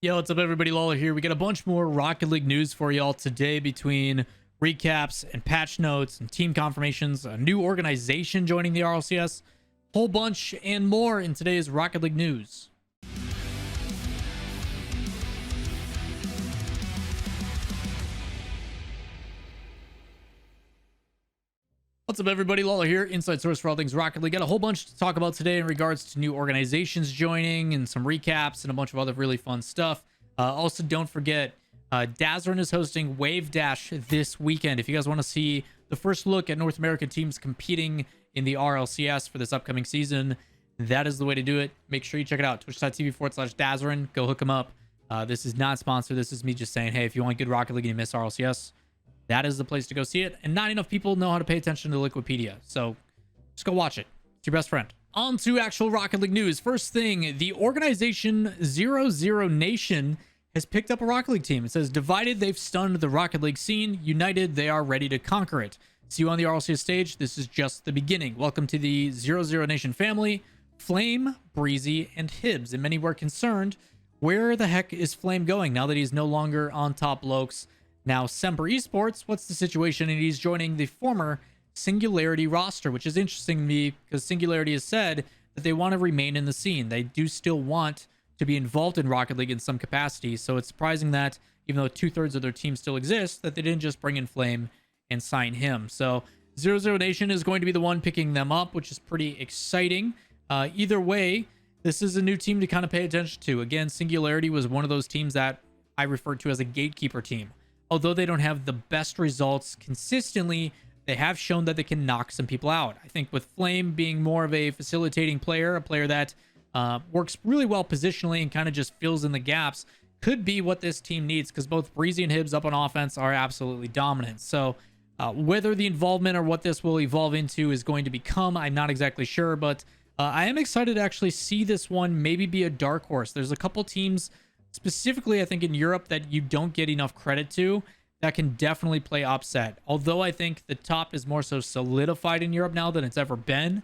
Yo, what's up everybody? Lawler here. We got a bunch more Rocket League news for y'all today between recaps and patch notes and team confirmations, a new organization joining the RLCS, whole bunch and more in today's Rocket League news. What's up everybody? Lawler here, inside source for all things Rocket League. Got a whole bunch to talk about today in regards to new organizations joining and some recaps and a bunch of other really fun stuff. Also, don't forget, Dazzrin is hosting Wave Dash this weekend. If you guys want to see the first look at North American teams competing in the RLCS for this upcoming season, that is the way to do it. Make sure you check it out. Twitch.tv/Dazzrin. Go hook them up. This is not sponsored. This is me just saying, hey, if you want good Rocket League and you miss RLCS, that is the place to go see it. And not enough people know how to pay attention to Liquipedia. So just go watch it. It's your best friend. On to actual Rocket League news. First thing, the organization 00 Nation has picked up a Rocket League team. It says, divided, they've stunned the Rocket League scene. United, they are ready to conquer it. See you on the RLCS stage. This is just the beginning. Welcome to the 00 Nation family. Flame, Breezy, and Hibbs. And many were concerned, where the heck is Flame going now that he's no longer on top Lokes? Now, Semper Esports, what's the situation? And he's joining the former Singularity roster, which is interesting to me because Singularity has said that they want to remain in the scene. They do still want to be involved in Rocket League in some capacity. So it's surprising that even though 2/3 of their team still exists, that they didn't just bring in Flame and sign him. So 00 Nation is going to be the one picking them up, which is pretty exciting. Either way, this is a new team to kind of pay attention to. Again, Singularity was one of those teams that I referred to as a gatekeeper team. Although they don't have the best results consistently, they have shown that they can knock some people out. I think with Flame being more of a facilitating player, a player that works really well positionally and kind of just fills in the gaps, could be what this team needs because both Breezy and Hibbs up on offense are absolutely dominant. So whether the involvement or what this will evolve into is going to become, I'm not exactly sure, but I am excited to actually see this one maybe be a dark horse. There's a couple teams specifically, I think, in Europe that you don't get enough credit to that can definitely play upset. Although I think the top is more so solidified in Europe now than it's ever been,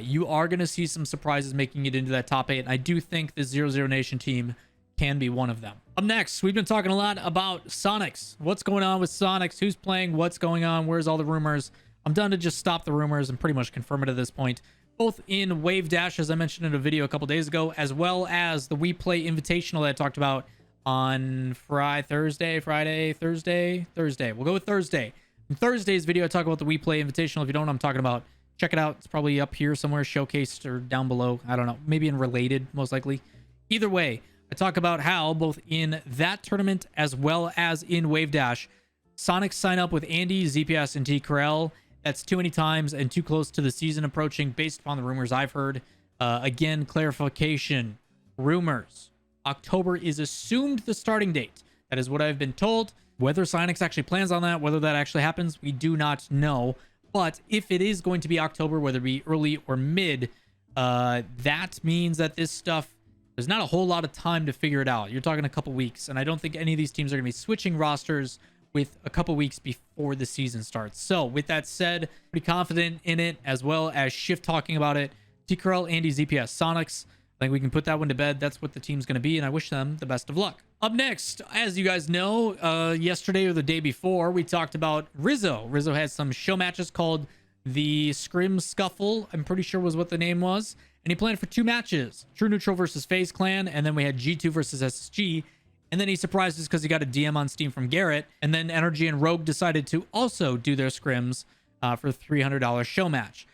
you are going to see some surprises making it into that top 8. And I do think the 00 Nation team can be one of them. Up next, we've been talking a lot about Soniqs. What's going on with Soniqs? Who's playing? What's going on? Where's all the rumors? I'm done to just stop the rumors and pretty much confirm it at this point. Both in Wave Dash, as I mentioned in a video a couple days ago, as well as the We Play Invitational that I talked about on Thursday. We'll go with Thursday. In Thursday's video, I talk about the We Play Invitational. If you don't know what I'm talking about, check it out. It's probably up here somewhere, showcased or down below. I don't know. Maybe in related, most likely. Either way, I talk about how both in that tournament as well as in Wave Dash, Soniqs sign up with Andy, ZPS, and T. Corell. That's too many times and too close to the season approaching based upon the rumors I've heard. Again, clarification. Rumors. October is assumed the starting date. That is what I've been told. Whether Soniqs actually plans on that, whether that actually happens, we do not know. But if it is going to be October, whether it be early or mid, that means that this stuff, there's not a whole lot of time to figure it out. You're talking a couple weeks. And I don't think any of these teams are going to be switching rosters with a couple weeks before the season starts. So with that said, pretty confident in it, as well as Shift talking about it. T-Corell, Andy, ZPS, Soniqs. I think we can put that one to bed. That's what the team's going to be, and I wish them the best of luck. Up next, as you guys know, yesterday or the day before, we talked about Rizzo. Rizzo had some show matches called the Scrim Scuffle, I'm pretty sure was what the name was. And he planned for 2 matches, True Neutral versus FaZe Clan, and then we had G2 versus SSG. And then he surprised us because he got a DM on Steam from Garrett. And then Energy and Rogue decided to also do their scrims for a $300 show match.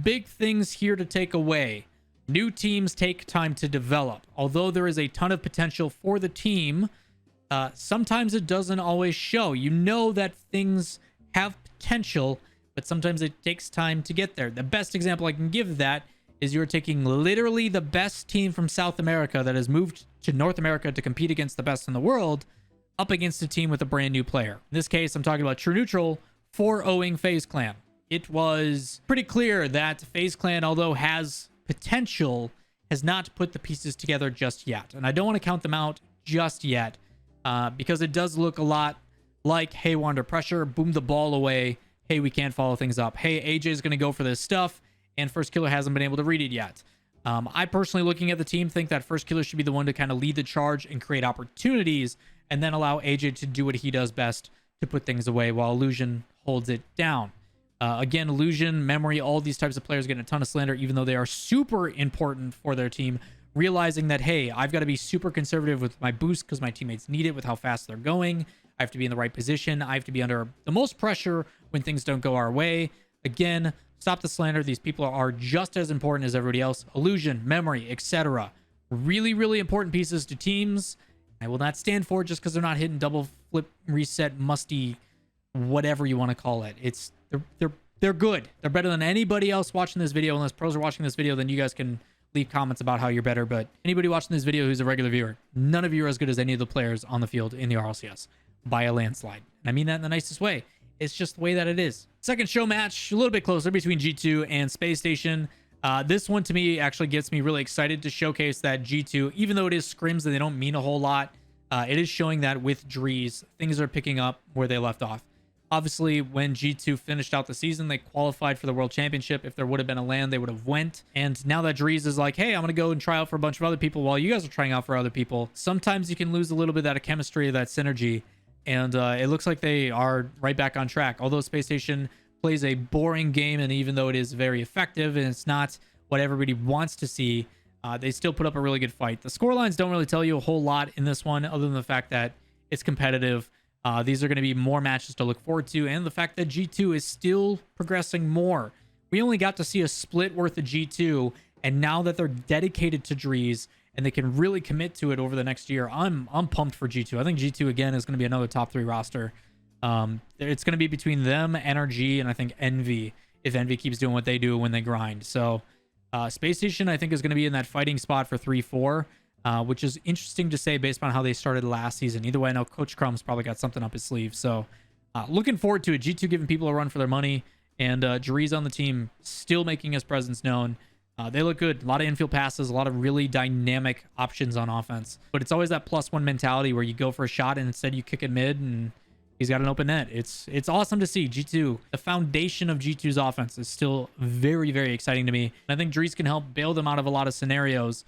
Big things here to take away. New teams take time to develop. Although there is a ton of potential for the team, sometimes it doesn't always show. You know that things have potential, but sometimes it takes time to get there. The best example I can give of that is you're taking literally the best team from South America that has moved to North America to compete against the best in the world up against a team with a brand new player. In this case, I'm talking about True Neutral 4-0ing FaZe Clan. It was pretty clear that FaZe Clan, although has potential, has not put the pieces together just yet. And I don't want to count them out just yet because it does look a lot like, hey, we're under pressure, boom the ball away, hey, we can't follow things up, hey, AJ is going to go for this stuff, and First Killer hasn't been able to read it yet. I personally, looking at the team, think that First Killer should be the one to kind of lead the charge and create opportunities, and then allow AJ to do what he does best, to put things away, while Illusion holds it down. Again, Illusion, Memory, all these types of players getting a ton of slander, even though they are super important for their team, realizing that, hey, I've got to be super conservative with my boost because my teammates need it with how fast they're going. I have to be in the right position. I have to be under the most pressure when things don't go our way. Again, stop the slander. These people are just as important as everybody else. Illusion, Memory, etc. Really, really important pieces to teams. I will not stand for it just because they're not hitting double flip, reset, musty, whatever you want to call it. They're good. They're better than anybody else watching this video. Unless pros are watching this video, then you guys can leave comments about how you're better. But anybody watching this video who's a regular viewer, none of you are as good as any of the players on the field in the RLCS by a landslide. And I mean that in the nicest way. It's just the way that it is. Second show match, a little bit closer, between G2 and Space Station. This one to me actually gets me really excited to showcase that G2, even though it is scrims and they don't mean a whole lot, it is showing that with Drees, things are picking up where they left off. Obviously, when G2 finished out the season, they qualified for the World Championship. If there would have been a LAN, they would have went. And now that Drees is like, hey, I'm going to go and try out for a bunch of other people while you guys are trying out for other people, sometimes you can lose a little bit of that chemistry, that synergy. And it looks like they are right back on track. Although Space Station plays a boring game, and even though it is very effective and it's not what everybody wants to see, they still put up a really good fight. The score lines don't really tell you a whole lot in this one, other than the fact that it's competitive. These are going to be more matches to look forward to, and the fact that G2 is still progressing more. We only got to see a split worth of G2, and now that they're dedicated to Drees and they can really commit to it over the next year, I'm pumped for G2. I think G2 again is going to be another top 3 roster. It's going to be between them, NRG, and I think Envy, if Envy keeps doing what they do when they grind. So Space Station, I think, is going to be in that fighting spot for 3-4, which is interesting to say based on how they started last season. Either way, I know Coach Crumb's probably got something up his sleeve. So looking forward to it. G2 giving people a run for their money, and Drees on the team still making his presence known. They look good. A lot of infield passes, a lot of really dynamic options on offense. But it's always that +1 mentality where you go for a shot and instead you kick it mid and he's got an open net. It's awesome to see. G2, the foundation of G2's offense, is still very, very exciting to me. And I think Drees can help bail them out of a lot of scenarios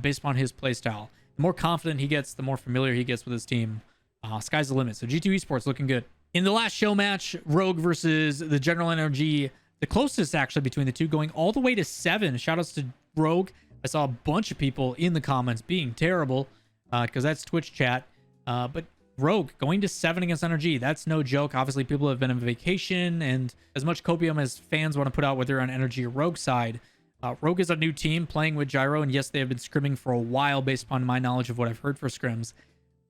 based upon his playstyle. The more confident he gets, the more familiar he gets with his team. Sky's the limit. So G2 Esports looking good. In the last show match, Rogue versus the General Energy, the closest actually between the two, going all the way to 7. Shoutouts to Rogue. I saw a bunch of people in the comments being terrible because that's Twitch chat. But Rogue going to 7 against NRG, that's no joke. Obviously, people have been on vacation, and as much copium as fans want to put out, whether on NRG or Rogue side, Rogue is a new team playing with Gyro, and yes, they have been scrimming for a while based upon my knowledge of what I've heard for scrims,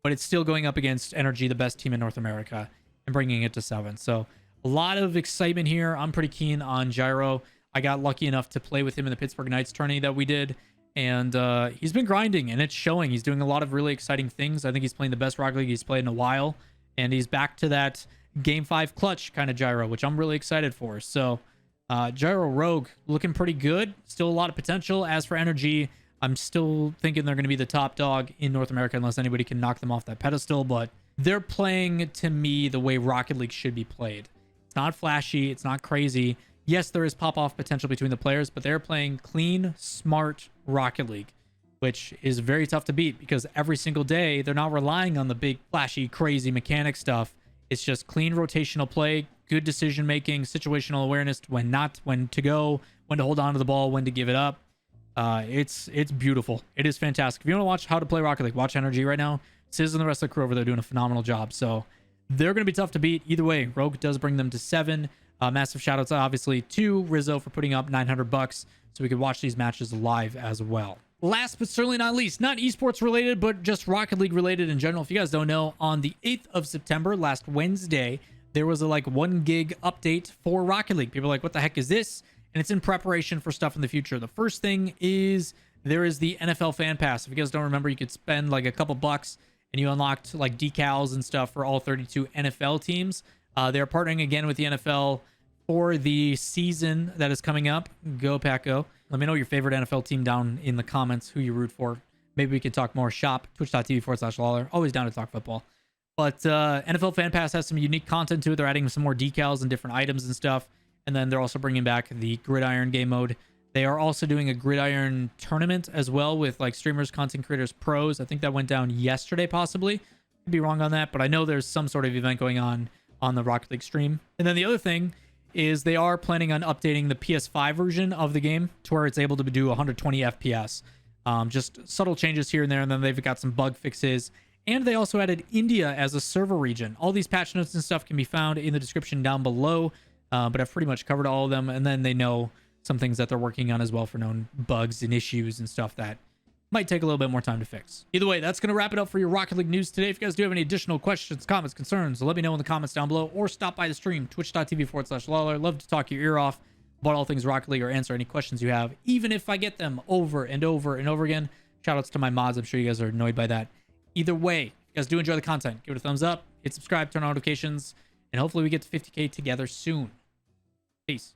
but it's still going up against NRG, the best team in North America, and bringing it to 7. So a lot of excitement here. I'm pretty keen on Gyro. I got lucky enough to play with him in the Pittsburgh Knights tourney that we did, and he's been grinding, and it's showing. He's doing a lot of really exciting things. I think he's playing the best Rocket League he's played in a while, and he's back to that Game 5 clutch kind of Gyro, which I'm really excited for. So Gyro Rogue looking pretty good. Still a lot of potential. As for Energy, I'm still thinking they're going to be the top dog in North America unless anybody can knock them off that pedestal, but they're playing, to me, the way Rocket League should be played. It's not flashy. It's not crazy. Yes, there is pop-off potential between the players, but they're playing clean, smart Rocket League, which is very tough to beat because every single day they're not relying on the big, flashy, crazy mechanic stuff. It's just clean rotational play, good decision-making, situational awareness, when to go, when to hold on to the ball, when to give it up. It's beautiful. It is fantastic. If you want to watch how to play Rocket League, watch NRG right now. Sizz and the rest of the crew over there doing a phenomenal job. So they're going to be tough to beat. Either way, Rogue does bring them to 7. Massive shoutouts, obviously, to Rizzo for putting up $900 so we could watch these matches live as well. Last but certainly not least, not esports related, but just Rocket League related in general. If you guys don't know, on the 8th of September, last Wednesday, there was a 1 gig update for Rocket League. People are like, what the heck is this? And it's in preparation for stuff in the future. The first thing is there is the NFL Fan Pass. If you guys don't remember, you could spend a couple bucks and you unlocked decals and stuff for all 32 NFL teams. They're partnering again with the NFL for the season that is coming up. Go Pack Go. Let me know your favorite NFL team down in the comments, who you root for. Maybe we could talk more. Shop, twitch.tv/Lawler. Always down to talk football. But NFL Fan Pass has some unique content to it. They're adding some more decals and different items and stuff. And then they're also bringing back the Gridiron game mode They are also doing a gridiron tournament as well with like streamers, content creators, pros. I think that went down yesterday, possibly. Could be wrong on that, but I know there's some sort of event going on the Rocket League stream. And then the other thing is they are planning on updating the PS5 version of the game to where it's able to do 120 FPS. Just subtle changes here and there, and then they've got some bug fixes. And they also added India as a server region. All these patch notes and stuff can be found in the description down below, but I've pretty much covered all of them. And then they know some things that they're working on as well for known bugs and issues and stuff that might take a little bit more time to fix. Either way, that's going to wrap it up for your Rocket League news today. If you guys do have any additional questions, comments, concerns, let me know in the comments down below, or stop by the stream, twitch.tv/Lawler. Love to talk your ear off about all things Rocket League or answer any questions you have, even if I get them over and over and over again. Shoutouts to my mods. I'm sure you guys are annoyed by that. Either way, if you guys do enjoy the content, give it a thumbs up, hit subscribe, turn on notifications, and hopefully we get to 50K together soon. Peace.